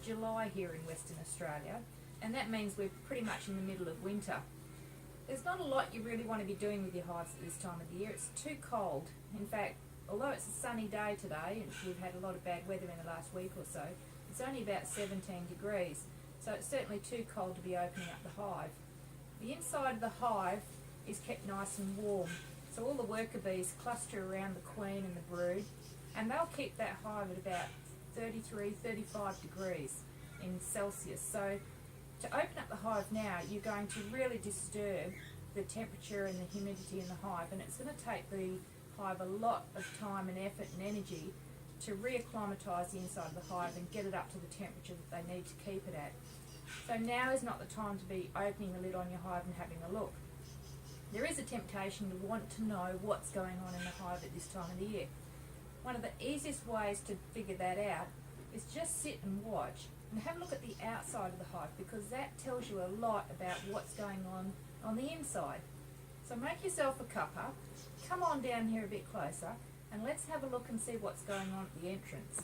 July here in Western Australia, and that means we're pretty much in the middle of winter. There's not a lot you really want to be doing with your hives at this time of the year. It's too cold. In fact, although it's a sunny day today, and we've had a lot of bad weather in the last week or so, it's only about 17 degrees, so it's certainly too cold to be opening up the hive. The inside of the hive is kept nice and warm, so all the worker bees cluster around the queen and the brood, and they'll keep that hive at about 33-35 degrees in Celsius. So to open up the hive now, you're going to really disturb the temperature and the humidity in the hive, and it's going to take the hive a lot of time and effort and energy to reacclimatise the inside of the hive and get it up to the temperature that they need to keep it at. So now is not the time to be opening the lid on your hive and having a look. There is a temptation to want to know what's going on in the hive at this time of the year. One of the easiest ways to figure that out is just sit and watch and have a look at the outside of the hive, because that tells you a lot about what's going on the inside. So make yourself a cuppa, come on down here a bit closer, and let's have a look and see what's going on at the entrance.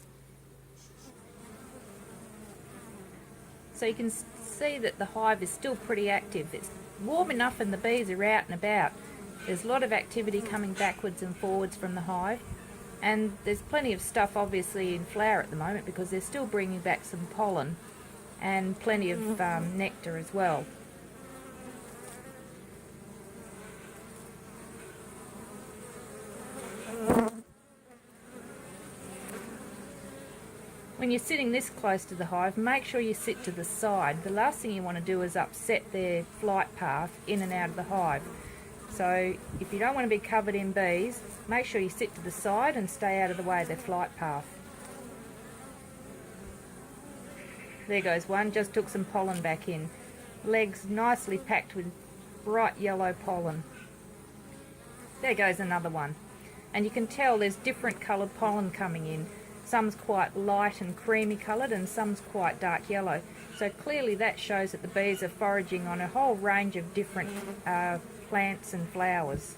So you can see that the hive is still pretty active. It's warm enough and the bees are out and about. There's a lot of activity coming backwards and forwards from the hive. And there's plenty of stuff obviously in flower at the moment because they're still bringing back some pollen and plenty of nectar as well. When you're sitting this close to the hive, make sure you sit to the side. The last thing you want to do is upset their flight path in and out of the hive. So if you don't want to be covered in bees, make sure you sit to the side and stay out of the way of their flight path. There goes one, just took some pollen back in. Legs nicely packed with bright yellow pollen. There goes another one. And you can tell there's different coloured pollen coming in. Some's quite light and creamy coloured and some's quite dark yellow. So clearly that shows that the bees are foraging on a whole range of different plants and flowers.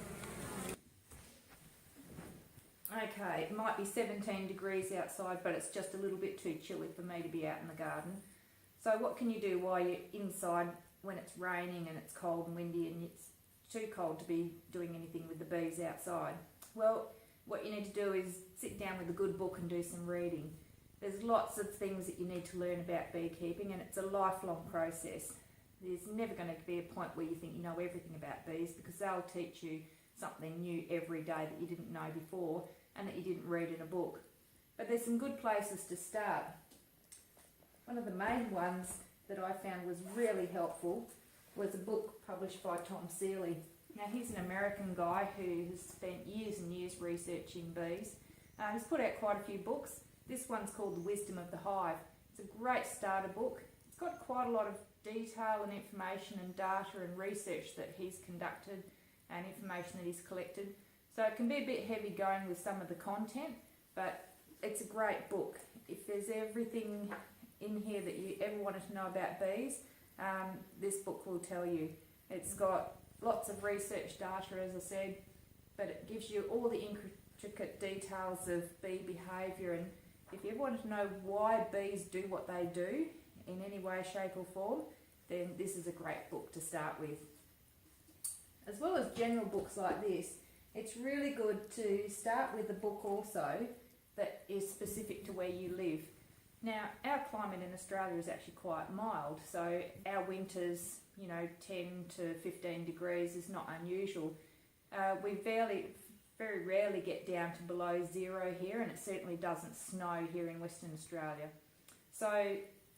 Okay, it might be 17 degrees outside, but it's just a little bit too chilly for me to be out in the garden. So what can you do while you're inside when it's raining and it's cold and windy and it's too cold to be doing anything with the bees outside? Well, what you need to do is sit down with a good book and do some reading. There's lots of things that you need to learn about beekeeping, and it's a lifelong process. There's never going to be a point where you think you know everything about bees, because they'll teach you something new every day that you didn't know before and that you didn't read in a book. But there's some good places to start. One of the main ones that I found was really helpful was a book published by Tom Seeley. Now he's an American guy who has spent years and years researching bees. He's put out quite a few books. This one's called The Wisdom of the Hive. It's a great starter book. It's got quite a lot of detail and information and data and research that he's conducted and information that he's collected. So it can be a bit heavy going with some of the content, but it's a great book. If there's everything in here that you ever wanted to know about bees, this book will tell you. It's got lots of research data, as I said, but it gives you all the intricate details of bee behaviour, and if you ever want to know why bees do what they do in any way, shape or form, then this is a great book to start with. As well as general books like this, it's really good to start with a book also that is specific to where you live. Now, our climate in Australia is actually quite mild, so our winters, 10 to 15 degrees is not unusual. We very rarely get down to below zero here, and it certainly doesn't snow here in Western Australia. So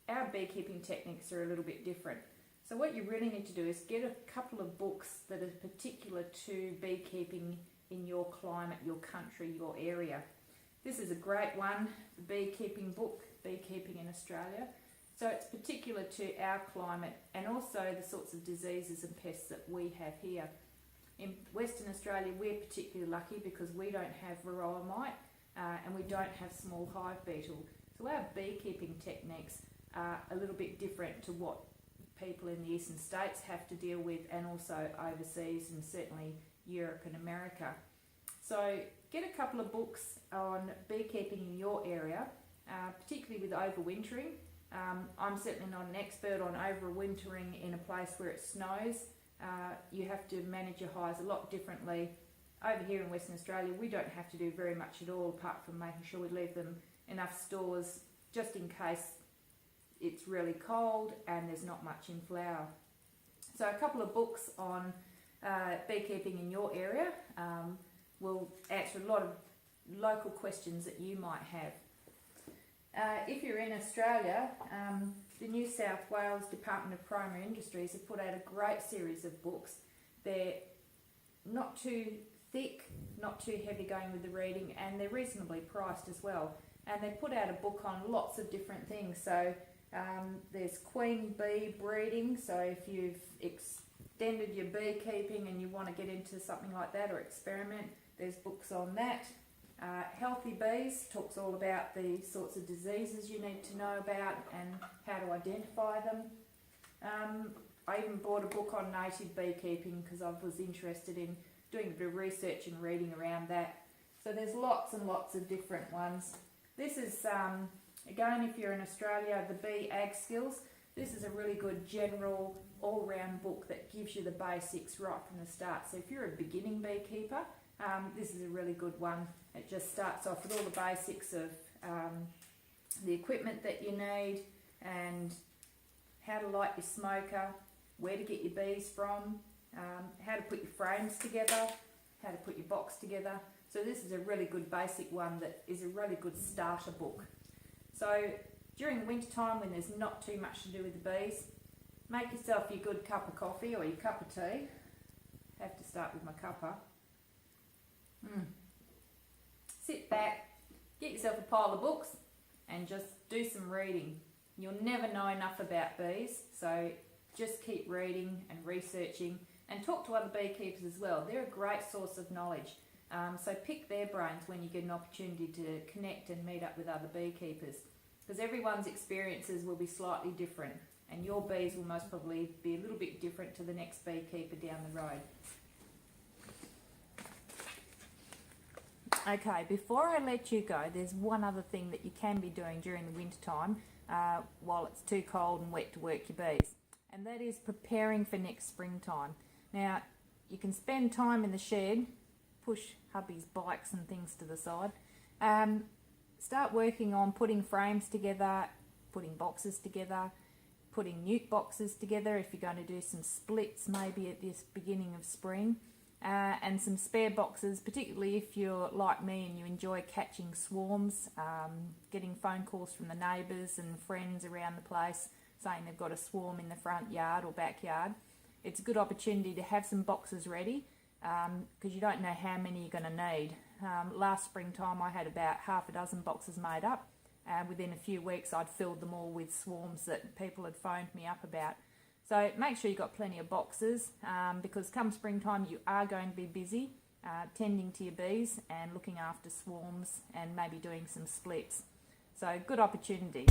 our beekeeping techniques are a little bit different. So what you really need to do is get a couple of books that are particular to beekeeping in your climate, your country, your area. This is a great one, the beekeeping book, Beekeeping in Australia. So it's particular to our climate and also the sorts of diseases and pests that we have here. In Western Australia, we're particularly lucky because we don't have varroa mite and we don't have small hive beetle. So our beekeeping techniques are a little bit different to what people in the eastern states have to deal with, and also overseas and certainly Europe and America. So get a couple of books on beekeeping in your area, particularly with overwintering. I'm certainly not an expert on overwintering in a place where it snows. You have to manage your hives a lot differently. Over here in Western Australia, we don't have to do very much at all apart from making sure we leave them enough stores just in case it's really cold and there's not much in flower. So a couple of books on beekeeping in your area will answer a lot of local questions that you might have. If you're in Australia, the New South Wales Department of Primary Industries have put out a great series of books. They're not too thick, not too heavy going with the reading, and they're reasonably priced as well. And they put out a book on lots of different things. So there's queen bee breeding, so if you've extended your beekeeping and you want to get into something like that or experiment, there's books on that. Healthy Bees talks all about the sorts of diseases you need to know about and how to identify them. I even bought a book on native beekeeping because I was interested in doing a bit of research and reading around that. So there's lots and lots of different ones. This is, again, if you're in Australia, the Bee Ag Skills. This is a really good general all-round book that gives you the basics right from the start. So if you're a beginning beekeeper, this is a really good one. It just starts off with all the basics of the equipment that you need and how to light your smoker, where to get your bees from, how to put your frames together, how to put your box together. So this is a really good basic one that is a really good starter book. So during the winter time when there's not too much to do with the bees, make yourself your good cup of coffee or your cup of tea. Have to start with my cuppa. Sit back, get yourself a pile of books and just do some reading. You'll never know enough about bees, so just keep reading and researching and talk to other beekeepers as well. They're a great source of knowledge. So pick their brains when you get an opportunity to connect and meet up with other beekeepers, because everyone's experiences will be slightly different and your bees will most probably be a little bit different to the next beekeeper down the road. Okay, before I let you go, there's one other thing that you can be doing during the winter time while it's too cold and wet to work your bees, and that is preparing for next springtime. Now, you can spend time in the shed, push hubby's bikes and things to the side, start working on putting frames together, putting boxes together, putting nuke boxes together if you're going to do some splits maybe at this beginning of spring. And some spare boxes, particularly if you're like me and you enjoy catching swarms, getting phone calls from the neighbours and friends around the place saying they've got a swarm in the front yard or backyard. It's a good opportunity to have some boxes ready because you don't know how many you're going to need. Last springtime I had about half a dozen boxes made up. Within a few weeks I'd filled them all with swarms that people had phoned me up about. So make sure you've got plenty of boxes because come springtime you are going to be busy tending to your bees and looking after swarms and maybe doing some splits. So good opportunity.